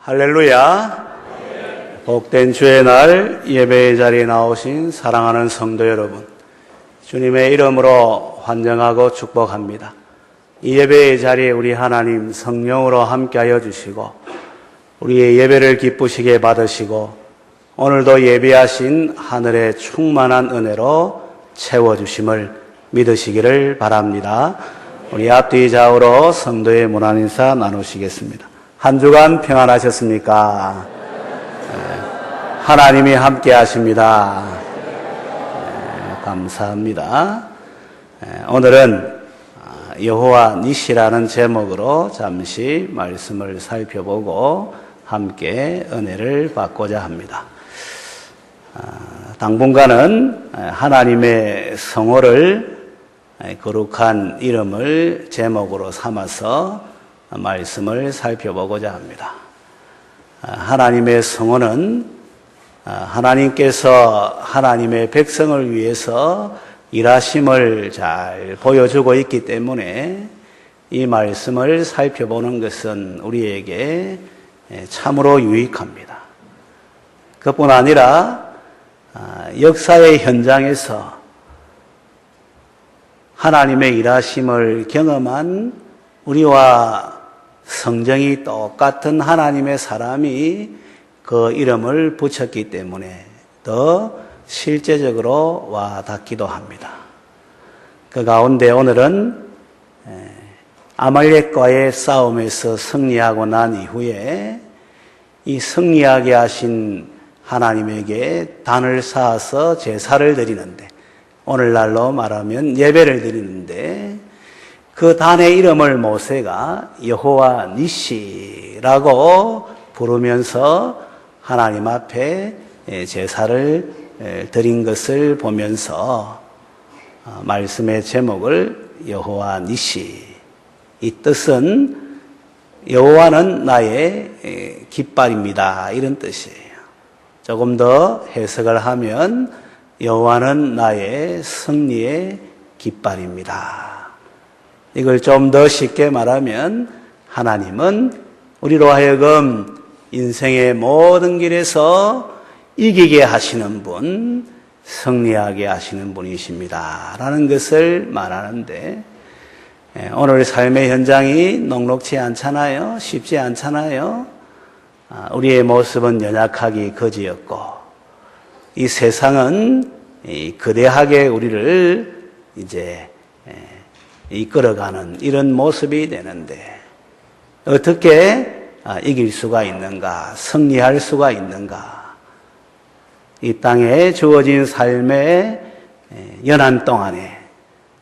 할렐루야. 복된 주의 날 예배의 자리에 나오신 사랑하는 성도 여러분, 주님의 이름으로 환영하고 축복합니다. 이 예배의 자리에 우리 하나님 성령으로 함께하여 주시고 우리의 예배를 기쁘시게 받으시고 오늘도 예배하신 하늘의 충만한 은혜로 채워주심을 믿으시기를 바랍니다. 우리 앞뒤 좌우로 성도의 문안 인사 나누시겠습니다. 한 주간 평안하셨습니까? 하나님이 함께 하십니다. 감사합니다. 오늘은 여호와 니시라는 제목으로 잠시 말씀을 살펴보고 함께 은혜를 받고자 합니다. 당분간은 하나님의 성호를 거룩한 이름을 제목으로 삼아서 말씀을 살펴보고자 합니다. 하나님의 성호는 하나님께서 하나님의 백성을 위해서 일하심을 잘 보여주고 있기 때문에 이 말씀을 살펴보는 것은 우리에게 참으로 유익합니다. 그뿐 아니라 역사의 현장에서 하나님의 일하심을 경험한 우리와 성정이 똑같은 하나님의 사람이 그 이름을 붙였기 때문에 더 실제적으로 와 닿기도 합니다. 그 가운데 오늘은 아말렉과의 싸움에서 승리하고 난 이후에 이 승리하게 하신 하나님에게 단을 쌓아서 제사를 드리는데, 오늘날로 말하면 예배를 드리는데, 그 단의 이름을 모세가 여호와 니시라고 부르면서 하나님 앞에 제사를 드린 것을 보면서 말씀의 제목을 여호와 니시, 이 뜻은 여호와는 나의 깃발입니다, 이런 뜻이에요. 조금 더 해석을 하면 여호와는 나의 승리의 깃발입니다. 이걸 좀 더 쉽게 말하면 하나님은 우리로 하여금 인생의 모든 길에서 이기게 하시는 분, 승리하게 하시는 분이십니다 라는 것을 말하는데, 오늘 삶의 현장이 녹록지 않잖아요. 쉽지 않잖아요. 우리의 모습은 연약하기 거지였고, 이 세상은 거대하게 우리를 이제 이끌어가는 이런 모습이 되는데, 어떻게 이길 수가 있는가, 승리할 수가 있는가. 이 땅에 주어진 삶의 연한 동안에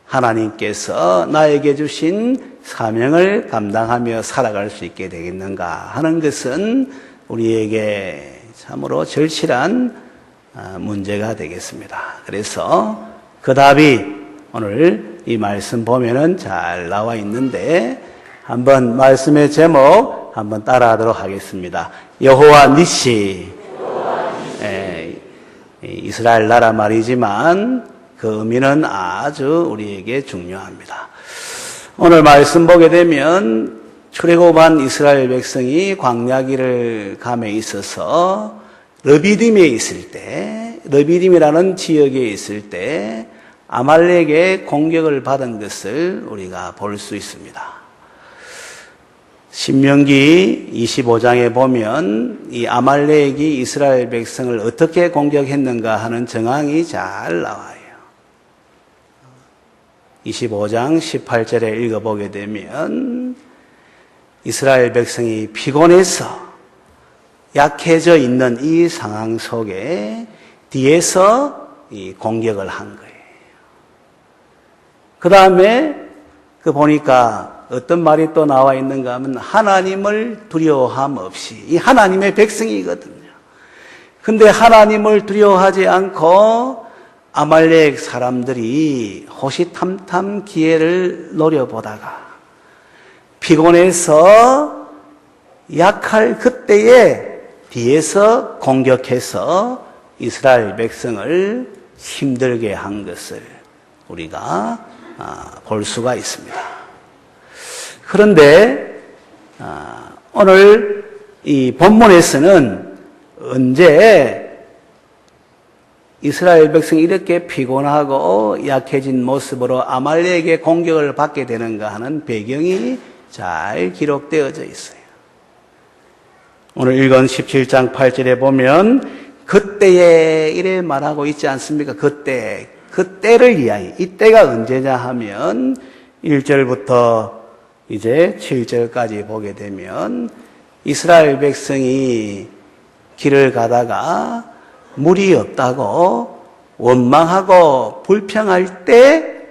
하나님께서 나에게 주신 사명을 감당하며 살아갈 수 있게 되겠는가 하는 것은 우리에게 참으로 절실한 문제가 되겠습니다. 그래서 그 답이 오늘 이 말씀 보면은 잘 나와 있는데, 한번 말씀의 제목 한번 따라하도록 하겠습니다. 여호와 니시. 이스라엘 나라 말이지만 그 의미는 아주 우리에게 중요합니다. 오늘 말씀 보게 되면 출애굽한 이스라엘 백성이 광야길을 감에 있어서 르비딤에 있을 때, 르비딤이라는 지역에 있을 때 아말렉의 공격을 받은 것을 우리가 볼 수 있습니다. 신명기 25장에 보면 이 아말렉이 이스라엘 백성을 어떻게 공격했는가 하는 정황이 잘 나와요. 25장 18절에 읽어보게 되면 이스라엘 백성이 피곤해서 약해져 있는 이 상황 속에 뒤에서 이 공격을 한 거예요. 그 다음에 보니까 어떤 말이 또 나와 있는가 하면 하나님을 두려워함 없이, 이 하나님의 백성이거든요. 근데 하나님을 두려워하지 않고 아말렉 사람들이 호시탐탐 기회를 노려보다가 피곤해서 약할 그때에 뒤에서 공격해서 이스라엘 백성을 힘들게 한 것을 우리가 볼 수가 있습니다. 그런데 오늘 이 본문에서는 언제 이스라엘 백성이 이렇게 피곤하고 약해진 모습으로 아말렉의 공격을 받게 되는가 하는 배경이 잘 기록되어져 있어요. 오늘 읽은 17장 8절에 보면 그때에 이래 말하고 있지 않습니까? 그때를 이야기. 이때가 언제냐 하면 1절부터 이제 7절까지 보게 되면 이스라엘 백성이 길을 가다가 물이 없다고 원망하고 불평할 때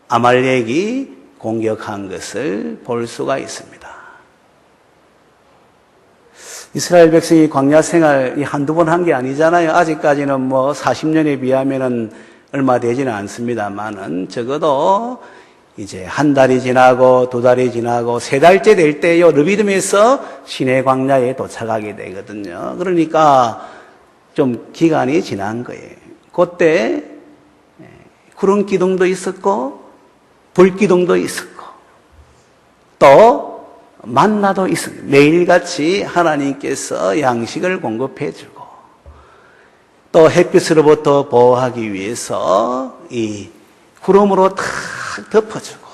아말렉이 공격한 것을 볼 수가 있습니다. 이스라엘 백성이 광야 생활 한두 번 한 게 아니잖아요. 아직까지는 뭐 40년에 비하면은 얼마 되지는 않습니다만은 적어도 이제 한 달이 지나고 두 달이 지나고 세 달째 될 때요 르비딤에서 시내 광야에 도착하게 되거든요. 그러니까 좀 기간이 지난 거예요. 그때 구름 기둥도 있었고 불 기둥도 있었고 또 만나도 있었고 매일같이 하나님께서 양식을 공급해 주고 또 햇빛으로부터 보호하기 위해서 이 구름으로 탁 덮어주고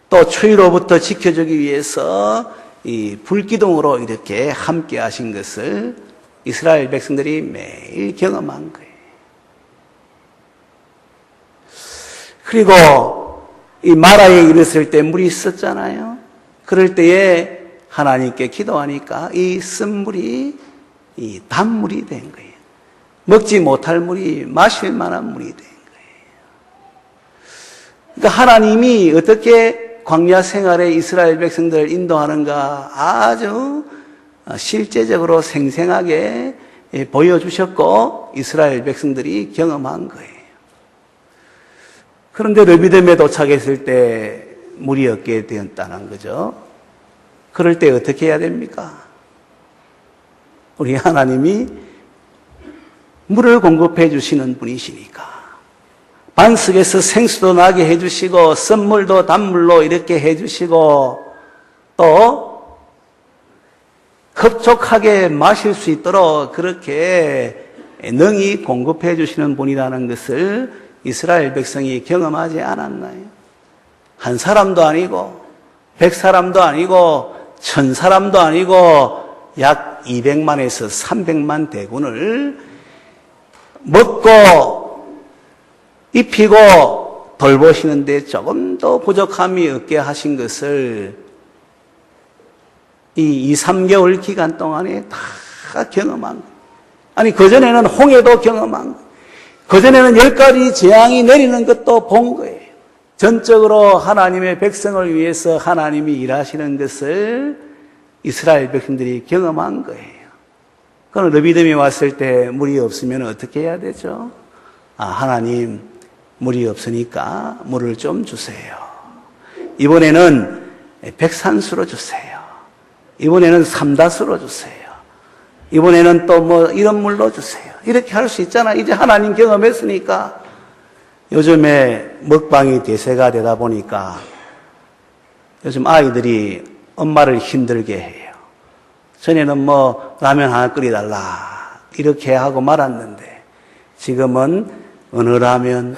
또 추위로부터 지켜주기 위해서 이 불기둥으로 이렇게 함께 하신 것을 이스라엘 백성들이 매일 경험한 거예요. 그리고 이 마라에 이르렀을 때 물이 있었잖아요. 그럴 때에 하나님께 기도하니까 이 쓴물이 이 단물이 된 거예요. 먹지 못할 물이 마실 만한 물이 된 거예요. 그러니까 하나님이 어떻게 광야 생활에 이스라엘 백성들을 인도하는가 아주 실제적으로 생생하게 보여주셨고 이스라엘 백성들이 경험한 거예요. 그런데 르비딤에 도착했을 때 물이 없게 되었다는 거죠. 그럴 때 어떻게 해야 됩니까? 우리 하나님이 물을 공급해 주시는 분이시니까 반석에서 생수도 나게 해주시고 썬물도 단물로 이렇게 해주시고 또 흡족하게 마실 수 있도록 그렇게 능히 공급해 주시는 분이라는 것을 이스라엘 백성이 경험하지 않았나요? 한 사람도 아니고 100사람도 아니고 1000사람도 아니고 약 200만에서 300만 대군을 먹고 입히고 돌보시는데 조금도 부족함이 없게 하신 것을 이 2, 3개월 기간 동안에 다 경험한 거예요. 아니 그전에는 홍해도 경험한 거예요. 그전에는 10가지 재앙이 내리는 것도 본 거예요. 전적으로 하나님의 백성을 위해서 하나님이 일하시는 것을 이스라엘 백성들이 경험한 거예요. 그럼 르비딤이 왔을 때 물이 없으면 어떻게 해야 되죠? 하나님 물이 없으니까 물을 좀 주세요. 이번에는 백산수로 주세요. 이번에는 삼다수로 주세요. 이번에는 또 뭐 이런 물로 주세요. 이렇게 할 수 있잖아. 이제 하나님 경험했으니까. 요즘에 먹방이 대세가 되다 보니까 요즘 아이들이 엄마를 힘들게 해요. 전에는 뭐 라면 하나 끓여달라 이렇게 하고 말았는데 지금은 어느 라면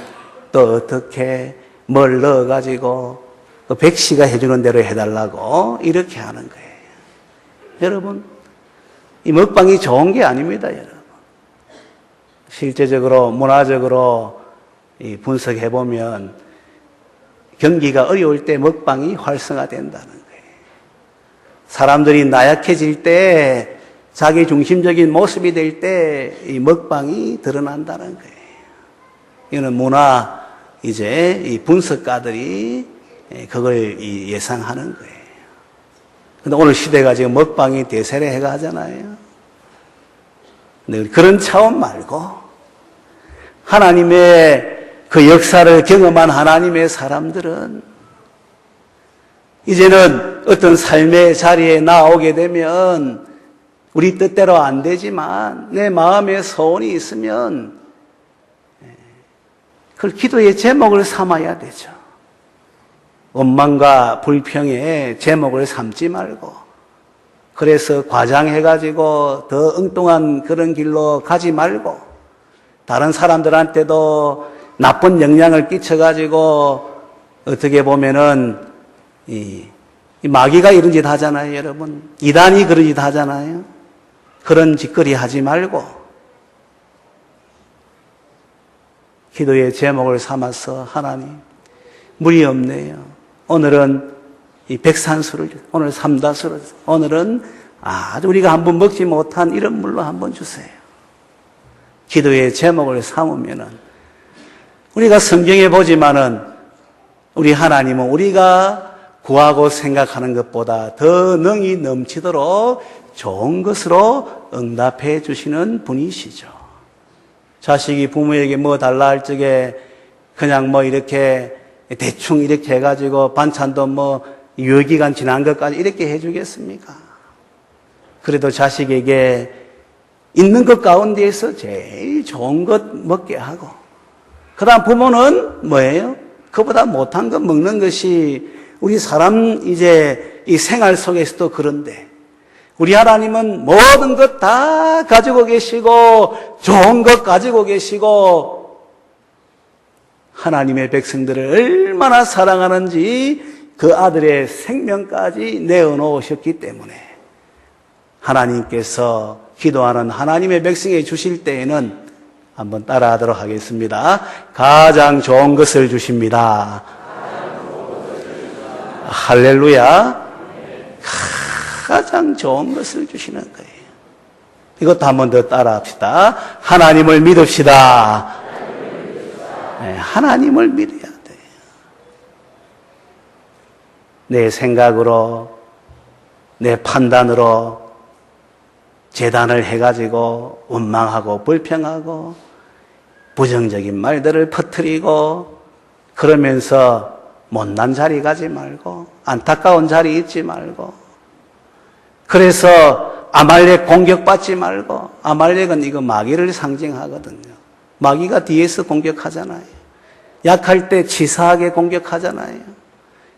또 어떻게 뭘 넣어가지고 그 백씨가 해주는 대로 해달라고 이렇게 하는 거예요. 여러분 이 먹방이 좋은 게 아닙니다. 여러분 실제적으로 문화적으로 분석해보면 경기가 어려울 때 먹방이 활성화된다는 거예요. 사람들이 나약해질 때 자기 중심적인 모습이 될 때 이 먹방이 드러난다는 거예요. 이거는 문화 이제 이 분석가들이 그걸 예상하는 거예요. 근데 오늘 시대가 지금 먹방이 대세를 해가 하잖아요. 근데 그런 차원 말고 하나님의 그 역사를 경험한 하나님의 사람들은 이제는 어떤 삶의 자리에 나오게 되면 우리 뜻대로 안 되지만 내 마음에 소원이 있으면 그걸 기도의 제목을 삼아야 되죠. 원망과 불평의 제목을 삼지 말고 그래서 과장해가지고 더 엉뚱한 그런 길로 가지 말고 다른 사람들한테도 나쁜 영향을 끼쳐가지고 어떻게 보면은 이 마귀가 이런 짓 하잖아요, 여러분. 이단이 그런 짓 하잖아요. 그런 짓거리 하지 말고 기도의 제목을 삼아서 하나님 물이 없네요. 오늘은 이 백산수를, 오늘 삼다수를, 오늘은 아주 우리가 한번 먹지 못한 이런 물로 한번 주세요. 기도의 제목을 삼으면은 우리가 성경에 보지만은 우리 하나님은 우리가 구하고 생각하는 것보다 더 능히 넘치도록 좋은 것으로 응답해 주시는 분이시죠. 자식이 부모에게 뭐 달라 할 적에 그냥 뭐 이렇게 대충 이렇게 해가지고 반찬도 뭐 유효기간 지난 것까지 이렇게 해주겠습니까? 그래도 자식에게 있는 것 가운데에서 제일 좋은 것 먹게 하고, 그 다음 부모는 뭐예요? 그보다 못한 것 먹는 것이 우리 사람 이제 이 생활 속에서도 그런데, 우리 하나님은 모든 것 다 가지고 계시고 좋은 것 가지고 계시고 하나님의 백성들을 얼마나 사랑하는지 그 아들의 생명까지 내어놓으셨기 때문에 하나님께서 기도하는 하나님의 백성에 주실 때에는 한번 따라하도록 하겠습니다. 가장 좋은 것을 주십니다. 할렐루야. 가장 좋은 것을 주시는 거예요. 이것도 한번 더 따라합시다. 하나님을 믿읍시다. 네, 하나님을 믿어야 돼요. 내 생각으로, 내 판단으로 재단을 해가지고 원망하고 불평하고 부정적인 말들을 퍼뜨리고 그러면서 못난 자리 가지 말고 안타까운 자리 있지 말고, 그래서 아말렉 공격받지 말고, 아말렉은 이거 마귀를 상징하거든요. 마귀가 뒤에서 공격하잖아요. 약할 때 치사하게 공격하잖아요.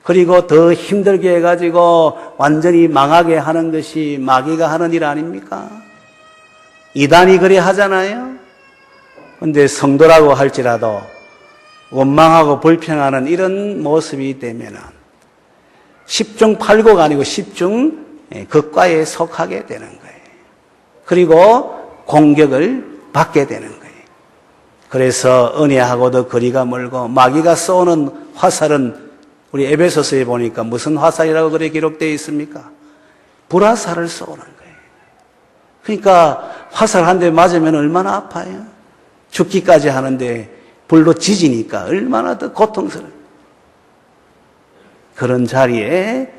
그리고 더 힘들게 해가지고 완전히 망하게 하는 것이 마귀가 하는 일 아닙니까? 이단이 그래 하잖아요. 근데 성도라고 할지라도 원망하고 불평하는 이런 모습이 되면은 10중 8구가 아니고 10중 극과에 속하게 되는 거예요. 그리고 공격을 받게 되는 거예요. 그래서 은혜하고도 거리가 멀고 마귀가 쏘는 화살은 우리 에베소서에 보니까 무슨 화살이라고 그렇게 기록되어 있습니까? 불화살을 쏘는 거예요. 그러니까 화살 한 대 맞으면 얼마나 아파요? 죽기까지 하는데 불로 지지니까 얼마나 더 고통스러워요. 그런 자리에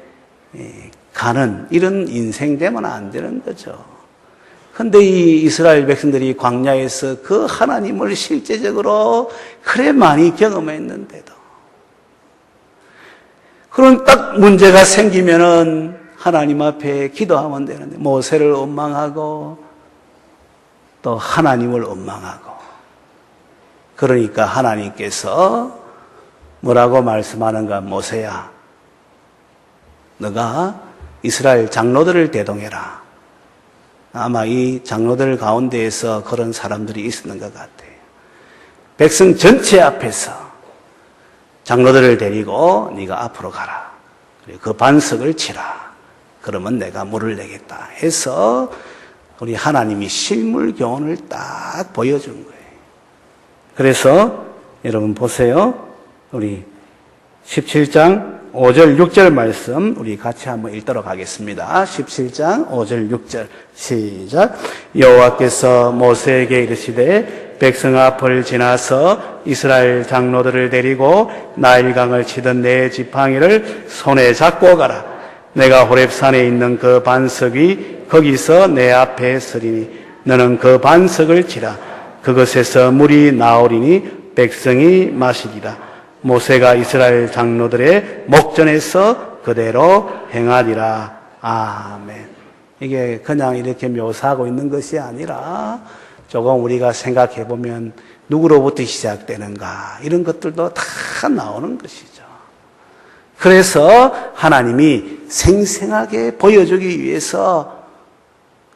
가는 이런 인생 되면 안 되는 거죠. 그런데 이 이스라엘 백성들이 광야에서 그 하나님을 실제적으로 그래 많이 경험했는데도, 그런 딱 문제가 생기면은 하나님 앞에 기도하면 되는데 모세를 원망하고 또 하나님을 원망하고, 그러니까 하나님께서 뭐라고 말씀하는가? 모세야, 너가 이스라엘 장로들을 대동해라. 아마 이 장로들 가운데에서 그런 사람들이 있었는 것 같아요. 백성 전체 앞에서 장로들을 데리고 네가 앞으로 가라. 그리고 그 반석을 치라. 그러면 내가 물을 내겠다 해서 우리 하나님이 실물 교훈을 딱 보여준 거예요. 그래서 여러분 보세요. 우리 17장 5절 6절 말씀 우리 같이 한번 읽도록 하겠습니다. 17장 5절 6절 시작. 여호와께서 모세에게 이르시되 백성 앞을 지나서 이스라엘 장로들을 데리고 나일강을 치던 내 지팡이를 손에 잡고 가라. 내가 호렙산에 있는 그 반석이 거기서 내 앞에 서리니 너는 그 반석을 치라. 그것에서 물이 나오리니 백성이 마시리라. 모세가 이스라엘 장로들의 목전에서 그대로 행하리라. 아멘. 이게 그냥 이렇게 묘사하고 있는 것이 아니라 조금 우리가 생각해 보면 누구로부터 시작되는가 이런 것들도 다 나오는 것이죠. 그래서 하나님이 생생하게 보여주기 위해서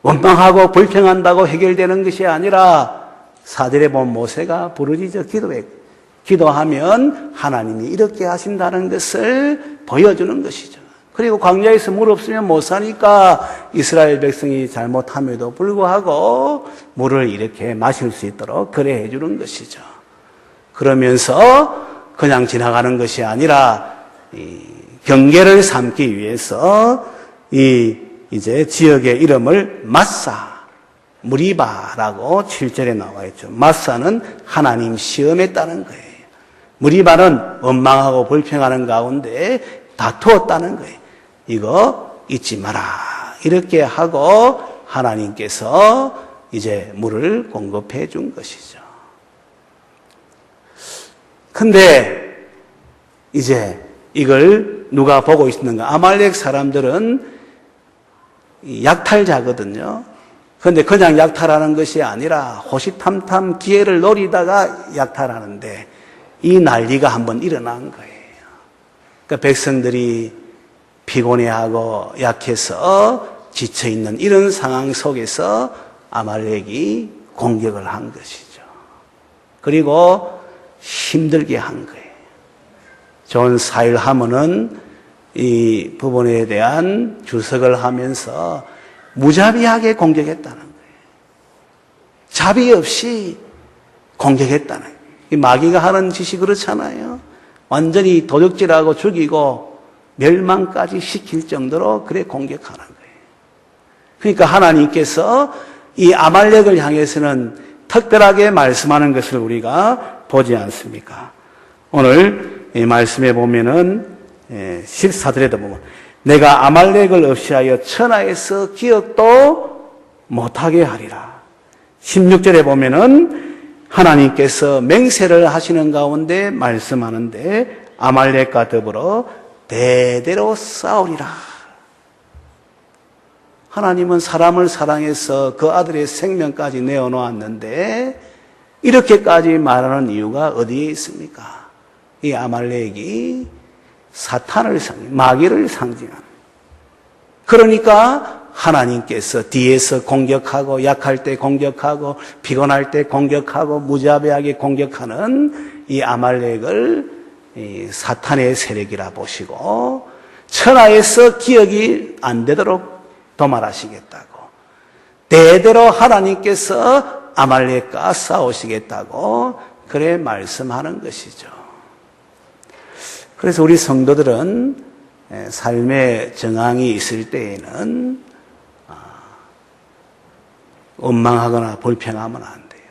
원망하고 불평한다고 해결되는 것이 아니라 4절에 보면 모세가 부르짖어 기도하면 하나님이 이렇게 하신다는 것을 보여주는 것이죠. 그리고 광야에서 물 없으면 못 사니까 이스라엘 백성이 잘못함에도 불구하고 물을 이렇게 마실 수 있도록 그래 해주는 것이죠. 그러면서 그냥 지나가는 것이 아니라 이 경계를 삼기 위해서 이제 지역의 이름을 마사, 무리바라고 7절에 나와 있죠. 마사는 하나님 시험했다는 거예요. 무리바는 원망하고 불평하는 가운데 다투었다는 거예요. 이거 잊지 마라. 이렇게 하고 하나님께서 이제 물을 공급해 준 것이죠. 근데 이제 이걸 누가 보고 있는가? 아말렉 사람들은 약탈자거든요. 그런데 그냥 약탈하는 것이 아니라 호시탐탐 기회를 노리다가 약탈하는데 이 난리가 한번 일어난 거예요. 그러니까 백성들이 피곤해하고 약해서 지쳐있는 이런 상황 속에서 아말렉이 공격을 한 것이죠. 그리고 힘들게 한 거예요. 존 사일하머는 이 부분에 대한 주석을 하면서 무자비하게 공격했다는 거예요. 자비 없이 공격했다는 거예요. 이 마귀가 하는 짓이 그렇잖아요. 완전히 도적질하고 죽이고 멸망까지 시킬 정도로 그래 공격하는 거예요. 그러니까 하나님께서 이 아말렉을 향해서는 특별하게 말씀하는 것을 우리가 보지 않습니까? 오늘 이 말씀에 보면은 14절에도 보면 내가 아말렉을 없이하여 천하에서 기억도 못하게 하리라. 16절에 보면은 하나님께서 맹세를 하시는 가운데 말씀하는데 아말렉과 더불어 대대로 싸우리라. 하나님은 사람을 사랑해서 그 아들의 생명까지 내어놓았는데 이렇게까지 말하는 이유가 어디에 있습니까? 이 아말렉이 사탄을 마귀를 상징하는. 그러니까 하나님께서 뒤에서 공격하고 약할 때 공격하고 피곤할 때 공격하고 무자비하게 공격하는 이 아말렉을 이 사탄의 세력이라 보시고 천하에서 기억이 안 되도록 도말하시겠다고 대대로 하나님께서 아말렉과 싸우시겠다고 그래 말씀하는 것이죠. 그래서 우리 성도들은 삶의 정황이 있을 때에는 원망하거나 불평하면 안 돼요.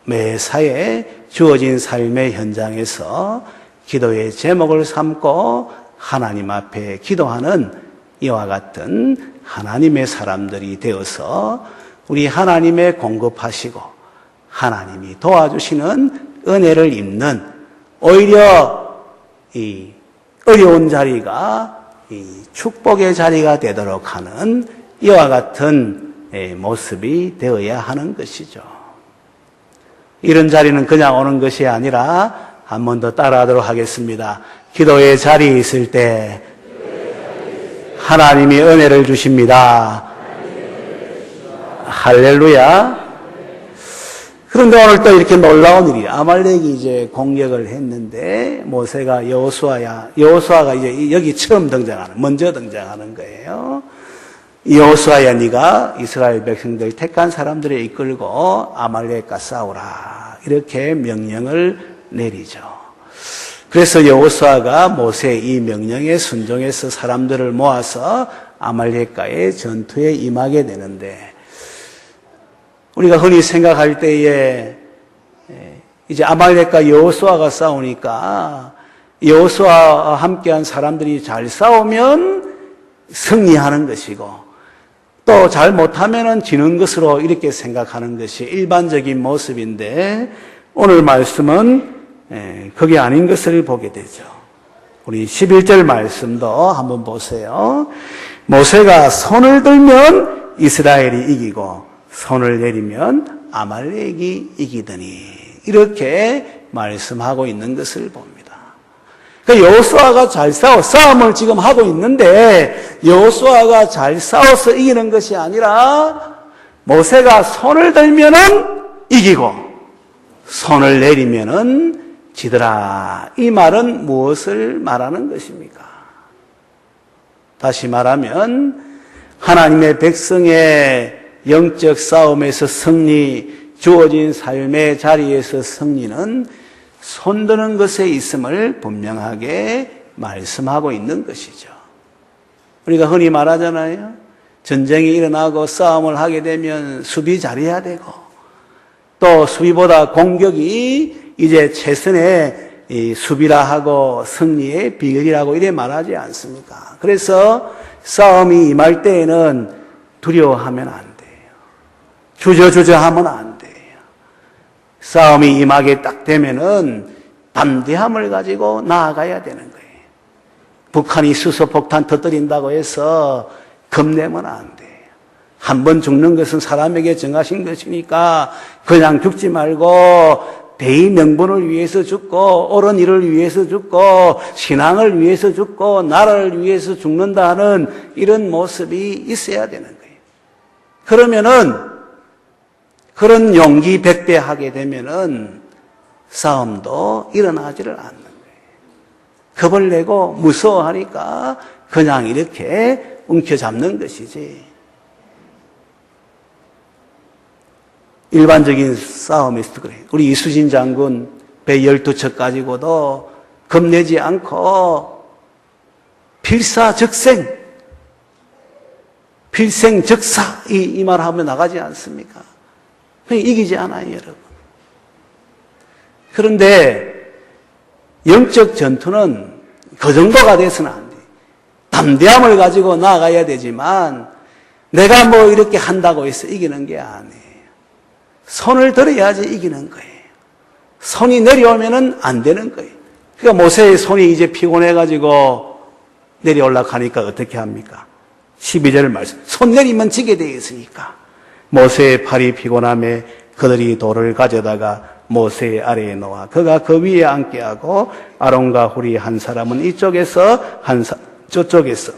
매사에 주어진 삶의 현장에서 기도의 제목을 삼고 하나님 앞에 기도하는 이와 같은 하나님의 사람들이 되어서 우리 하나님의 공급하시고 하나님이 도와주시는 은혜를 입는 오히려 이 어려운 자리가 이 축복의 자리가 되도록 하는 이와 같은 모습이 되어야 하는 것이죠. 이런 자리는 그냥 오는 것이 아니라 한 번 더 따라하도록 하겠습니다. 기도의 자리에 있을 때 하나님이 은혜를 주십니다. 할렐루야. 그런데 오늘 또 이렇게 놀라운 일이 아말렉이 이제 공격을 했는데 모세가 여호수아가 이제 여기 처음 먼저 등장하는 거예요. 여호수아야 네가 이스라엘 백성들 택한 사람들을 이끌고 아말렉과 싸우라. 이렇게 명령을 내리죠. 그래서 여호수아가 모세의 이 명령에 순종해서 사람들을 모아서 아말렉과의 전투에 임하게 되는데 우리가 흔히 생각할 때에 이제 아말렉과 여호수아가 싸우니까 여호수아와 함께한 사람들이 잘 싸우면 승리하는 것이고 또 잘 못하면 지는 것으로 이렇게 생각하는 것이 일반적인 모습인데 오늘 말씀은 그게 아닌 것을 보게 되죠. 우리 11절 말씀도 한번 보세요. 모세가 손을 들면 이스라엘이 이기고 손을 내리면 아말렉이 이기더니 이렇게 말씀하고 있는 것을 봅니다. 그러니까 여호수아가 잘 싸움을 지금 하고 있는데 여호수아가 잘 싸워서 이기는 것이 아니라 모세가 손을 들면은 이기고 손을 내리면은 지더라. 이 말은 무엇을 말하는 것입니까? 다시 말하면 하나님의 백성의 영적 싸움에서 승리, 주어진 삶의 자리에서 승리는 손드는 것에 있음을 분명하게 말씀하고 있는 것이죠. 우리가 흔히 말하잖아요. 전쟁이 일어나고 싸움을 하게 되면 수비 잘해야 되고 또 수비보다 공격이 이제 최선의 이 수비라 하고 승리의 비결이라고 이래 말하지 않습니까? 그래서 싸움이 임할 때에는 두려워하면 안 돼요. 주저주저하면 안 돼요. 싸움이 임하게 딱 되면은 담대함을 가지고 나아가야 되는 거예요. 북한이 수소폭탄 터뜨린다고 해서 겁내면 안 돼요. 한 번 죽는 것은 사람에게 정하신 것이니까 그냥 죽지 말고 대의 명분을 위해서 죽고 옳은 일을 위해서 죽고 신앙을 위해서 죽고 나라를 위해서 죽는다는 이런 모습이 있어야 되는 거예요. 그러면은 그런 용기 백배하게 되면은 싸움도 일어나지를 않는 거예요. 겁을 내고 무서워하니까 그냥 이렇게 움켜잡는 것이지. 일반적인 싸움에서도 그래요. 우리 이수진 장군 배 12척 가지고도 겁내지 않고 필사적생, 필생적사 이 말하면 나가지 않습니까? 이기지 않아요, 여러분. 그런데 영적 전투는 그 정도가 돼서는 안 돼요. 담대함을 가지고 나아가야 되지만 내가 뭐 이렇게 한다고 해서 이기는 게 아니에요. 손을 들어야지 이기는 거예요. 손이 내려오면은 안 되는 거예요. 그러니까 모세의 손이 이제 피곤해가지고 내려올라 하니까 어떻게 합니까? 12절 말씀. 손 내리면 지게 되어 있으니까. 모세의 팔이 피곤함에 그들이 돌을 가져다가 모세의 아래에 놓아 그가 그 위에 앉게 하고 아론과 훌이 한 사람은 이쪽에서 저쪽에서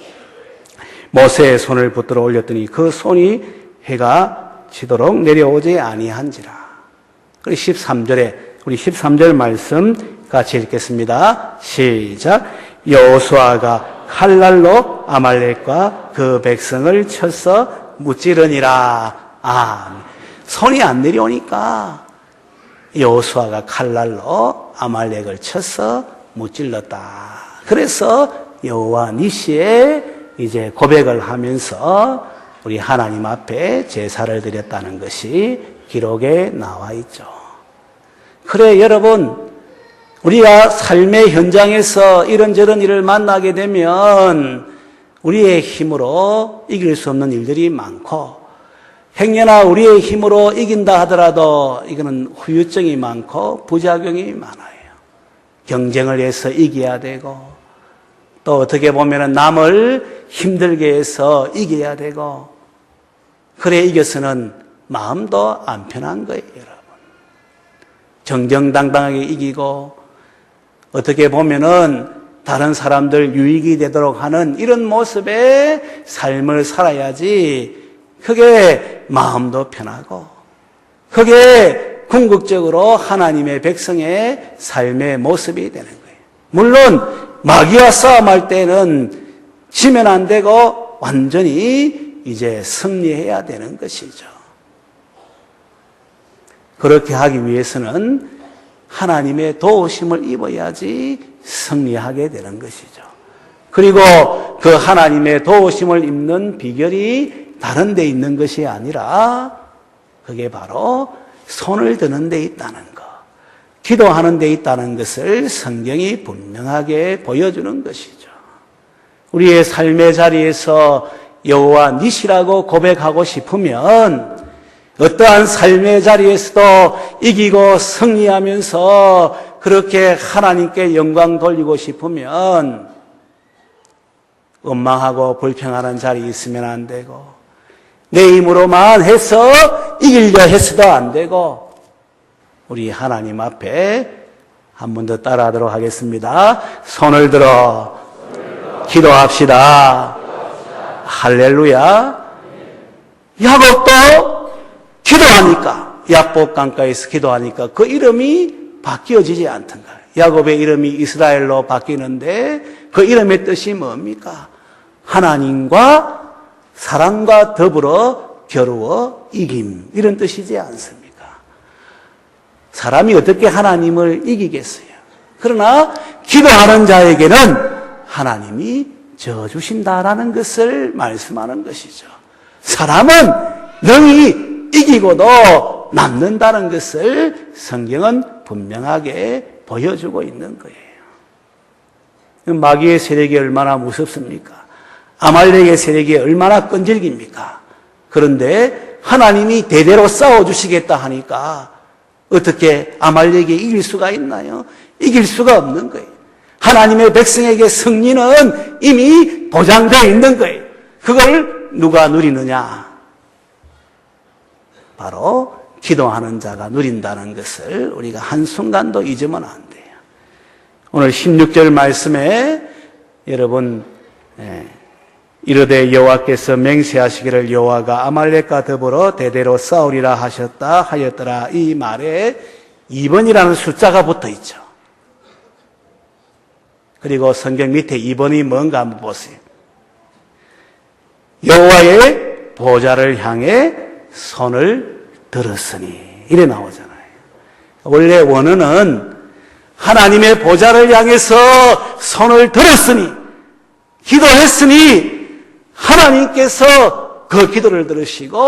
모세의 손을 붙들어 올렸더니 그 손이 해가 지도록 내려오지 아니한지라. 그리고 13절에 우리 13절 말씀 같이 읽겠습니다. 시작. 여호수아가 칼날로 아말렉과 그 백성을 쳐서 무찌르니라. 손이 안 내려오니까 여호수아가 칼날로 아말렉을 쳐서 무찔렀다. 그래서 여호와 니시에 이제 고백을 하면서 우리 하나님 앞에 제사를 드렸다는 것이 기록에 나와 있죠. 그래 여러분, 우리가 삶의 현장에서 이런저런 일을 만나게 되면 우리의 힘으로 이길 수 없는 일들이 많고 행여나 우리의 힘으로 이긴다 하더라도 이거는 후유증이 많고 부작용이 많아요. 경쟁을 해서 이겨야 되고 또 어떻게 보면 남을 힘들게 해서 이겨야 되고 그래 이겨서는 마음도 안 편한 거예요, 여러분. 정정당당하게 이기고 어떻게 보면은 다른 사람들 유익이 되도록 하는 이런 모습의 삶을 살아야지 그게 마음도 편하고 그게 궁극적으로 하나님의 백성의 삶의 모습이 되는 거예요. 물론 마귀와 싸움할 때는 지면 안 되고 완전히 이제 승리해야 되는 것이죠. 그렇게 하기 위해서는 하나님의 도우심을 입어야지 승리하게 되는 것이죠. 그리고 그 하나님의 도우심을 입는 비결이 다른 데 있는 것이 아니라 그게 바로 손을 드는 데 있다는 것, 기도하는 데 있다는 것을 성경이 분명하게 보여주는 것이죠. 우리의 삶의 자리에서 여호와 니시라고 고백하고 싶으면 어떠한 삶의 자리에서도 이기고 승리하면서 그렇게 하나님께 영광 돌리고 싶으면 원망하고 불평하는 자리에 있으면 안 되고 내 힘으로만 해서 이기려 해서도 안 되고 우리 하나님 앞에 한 번 더 따라하도록 하겠습니다. 손을 들어 기도합시다. 할렐루야. 야곱도 기도하니까, 야복 강가에서 기도하니까 그 이름이 바뀌어지지 않던가. 야곱의 이름이 이스라엘로 바뀌는데 그 이름의 뜻이 뭡니까? 하나님과 사랑과 더불어 겨루어 이김, 이런 뜻이지 않습니까? 사람이 어떻게 하나님을 이기겠어요? 그러나 기도하는 자에게는 하나님이 져주신다라는 것을 말씀하는 것이죠. 사람은 능히 이기고도 남는다는 것을 성경은 분명하게 보여주고 있는 거예요. 마귀의 세력이 얼마나 무섭습니까? 아말렉의 세력이 얼마나 끈질깁니까? 그런데 하나님이 대대로 싸워주시겠다 하니까 어떻게 아말렉이 이길 수가 있나요? 이길 수가 없는 거예요. 하나님의 백성에게 승리는 이미 보장되어 있는 거예요. 그걸 누가 누리느냐? 바로 기도하는 자가 누린다는 것을 우리가 한순간도 잊으면 안 돼요. 오늘 16절 말씀에 여러분 이르되 여호와께서 맹세하시기를 여호와가 아말렉과 더불어 대대로 싸우리라 하였더라. 이 말에 2번이라는 숫자가 붙어 있죠. 그리고 성경 밑에 2번이 뭔가 한번 보세요. 여호와의 보좌를 향해 손을 들었으니 이래 나오잖아요. 원래 원어는 하나님의 보좌를 향해서 손을 들었으니, 기도했으니 하나님께서 그 기도를 들으시고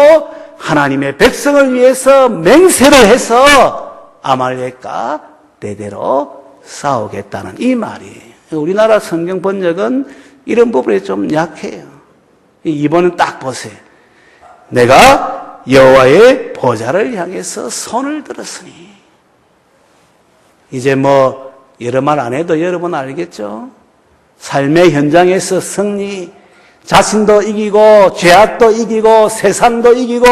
하나님의 백성을 위해서 맹세를 해서 아말렉과 대대로 싸우겠다는 이 말이에요. 우리나라 성경 번역은 이런 부분에 좀 약해요. 이번은 딱 보세요. 내가 여호와의 보좌를 향해서 손을 들었으니. 이제 뭐 여러 말 안 해도 여러분 알겠죠? 삶의 현장에서 승리, 자신도 이기고 죄악도 이기고 세상도 이기고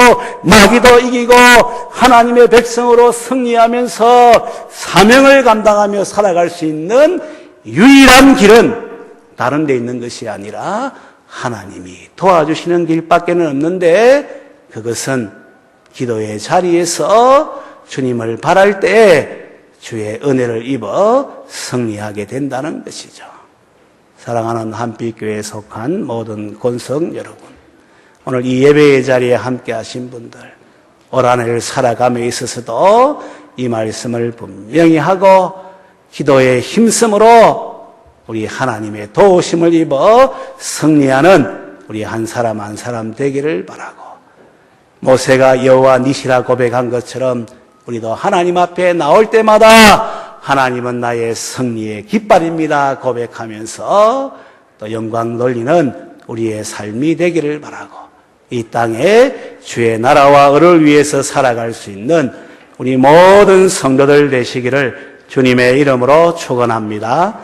마귀도 이기고 하나님의 백성으로 승리하면서 사명을 감당하며 살아갈 수 있는 유일한 길은 다른 데 있는 것이 아니라 하나님이 도와주시는 길밖에는 없는데, 그것은 기도의 자리에서 주님을 바랄 때 주의 은혜를 입어 승리하게 된다는 것이죠. 사랑하는 한빛교회에 속한 모든 권성 여러분, 오늘 이 예배의 자리에 함께 하신 분들, 올 한 해를 살아감에 있어서도 이 말씀을 분명히 하고 기도의 힘씀으로 우리 하나님의 도우심을 입어 승리하는 우리 한 사람 한 사람 되기를 바라고, 모세가 여호와 니시라 고백한 것처럼 우리도 하나님 앞에 나올 때마다 하나님은 나의 승리의 깃발입니다 고백하면서 또 영광 돌리는 우리의 삶이 되기를 바라고, 이 땅에 주의 나라와 을을 위해서 살아갈 수 있는 우리 모든 성도들 되시기를 주님의 이름으로 축원합니다.